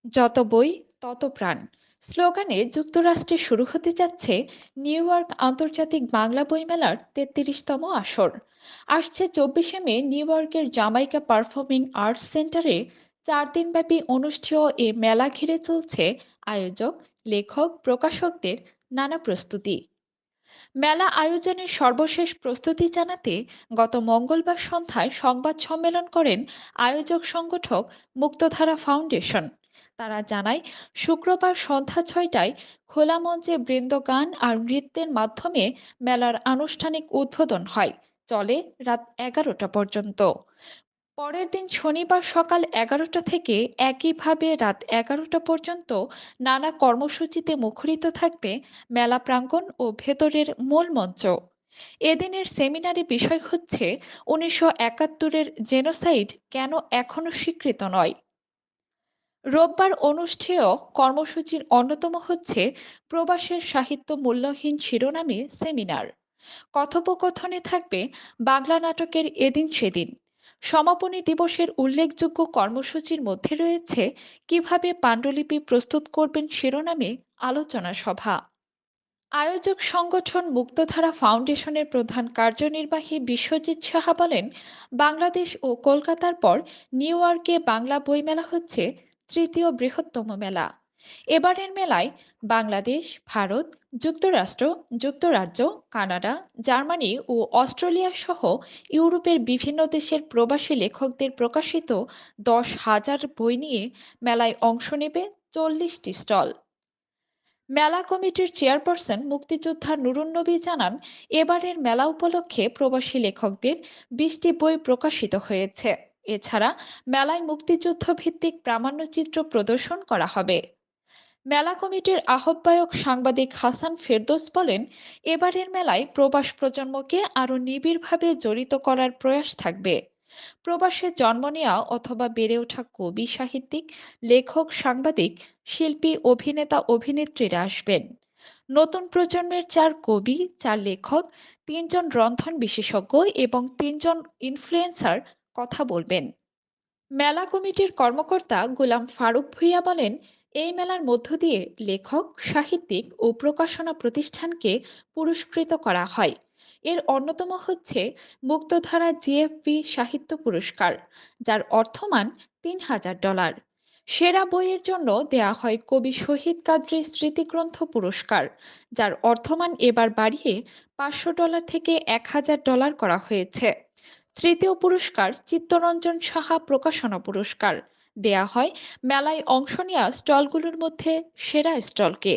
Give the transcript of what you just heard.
যত বই তত প্রাণ স্লোগানে যুক্তরাষ্ট্রে শুরু হতে যাচ্ছে নিউ ইয়র্ক আন্তর্জাতিক বাংলা বইমেলার 33তম আসর। আসছে 24শে মে নিউ ইয়র্কের জামাইকা পারফর্মিং আর্টস সেন্টারে 4 দিনব্যাপী অনুষ্ঠেয় এ মেলা ঘিরে চলছে আয়োজক, লেখক, প্রকাশকদের নানা প্রস্তুতি। মেলা আয়োজনের সর্বশেষ প্রস্তুতি জানাতে গত মঙ্গলবার সন্ধ্যায় সংবাদ সম্মেলন করেন আয়োজক সংগঠক মুক্তধারা ফাউন্ডেশন। তারা জানায়, শুক্রবার সন্ধ্যা 6টায় খোলা মঞ্চে বৃন্দগান আর নৃত্যের মাধ্যমে মেলার আনুষ্ঠানিক উদ্বোধন হয়, চলে রাত 11টা পর্যন্ত। পরের দিন শনিবার সকাল 11টা থেকে একইভাবে রাত 11টা পর্যন্ত নানা কর্মসূচিতে মুখরিত থাকবে মেলা প্রাঙ্গণ ও ভেতরের মূল মঞ্চ। এদিনের সেমিনারে বিষয় হচ্ছে 1971-এর জেনোসাইড কেন এখনো স্বীকৃত নয়। রোববার অনুষ্ঠেয় কর্মসূচির অন্যতম হচ্ছে প্রবাসের সাহিত্য মূল্যহীন শিরোনামে সেমিনার। কথোপকথনে থাকবে বাংলা নাটকের এদিন সেদিন। সমাপনী দিবসের উল্লেখযোগ্য কর্মসূচির মধ্যে রয়েছে কিভাবে পাণ্ডুলিপি প্রস্তুত করবেন শিরোনামে আলোচনা সভা। আয়োজক সংগঠন মুক্তধারা ফাউন্ডেশনের প্রধান কার্যনির্বাহী বিশ্বজিৎ সাহা বলেন, বাংলাদেশ ও কলকাতার পর নিউ ইয়র্কে বাংলা বইমেলা হচ্ছে তৃতীয় বৃহত্তম মেলা। এবারের মেলায় বাংলাদেশ, ভারত, যুক্তরাষ্ট্র, যুক্তরাজ্য, কানাডা, জার্মানি ও অস্ট্রেলিয়া সহ ইউরোপের বিভিন্ন দেশের প্রবাসী লেখকদের প্রকাশিত 10,000 বই নিয়ে মেলায় অংশ নেবে 40টি স্টল। মেলা কমিটির চেয়ারপারসন মুক্তিযোদ্ধা নুরুন্নবী জানান, এবারের মেলা উপলক্ষে প্রবাসী লেখকদের 20টি বই প্রকাশিত হয়েছে। এছাড়া মেলায় মুক্তিযুদ্ধ ভিত্তিক প্রামাণ্যচিত্র প্রদর্শন করা হবে। মেলা কমিটির আহ্বায়ক সাংবাদিক হাসান ফেরদৌস বলেন, এবারের মেলায় প্রবাস প্রজন্মকে আরও নিবিড়ভাবে জড়িত করার প্রয়াস থাকবে। প্রবাসে জন্ম নেওয়া অথবা বেড়ে ওঠা কবি, সাহিত্যিক, লেখক, সাংবাদিক, শিল্পী, অভিনেতা, অভিনেত্রীরা আসবেন। নতুন প্রজন্মের 4 কবি, 4 লেখক, 3জন রন্ধন বিশেষজ্ঞ এবং 3জন ইনফ্লুয়েন্সার কথা বলবেন। মেলা কমিটির কর্মকর্তা গোলাম ফারুক ভূঁইয়া বলেন, এই মেলার মধ্য দিয়ে লেখক, সাহিত্যিক ও প্রকাশনা প্রতিষ্ঠানকে পুরস্কৃত করা হয়। এর অন্যতম হচ্ছে মুক্তধারা জিএফবি সাহিত্য পুরস্কার, যার অর্থমান $3,000। সেরা বইয়ের জন্য দেয়া হয় কবি শহীদ কাদরী স্মৃতিগ্রন্থ পুরস্কার, যার অর্থমান এবার বাড়িয়ে $500 থেকে $1,000 করা হয়েছে। তৃতীয় পুরস্কার চিত্তরঞ্জন সাহা প্রকাশনা পুরস্কার দেয়া হয় মেলায় অংশ নেওয়া স্টলগুলোর মধ্যে সেরা স্টলকে।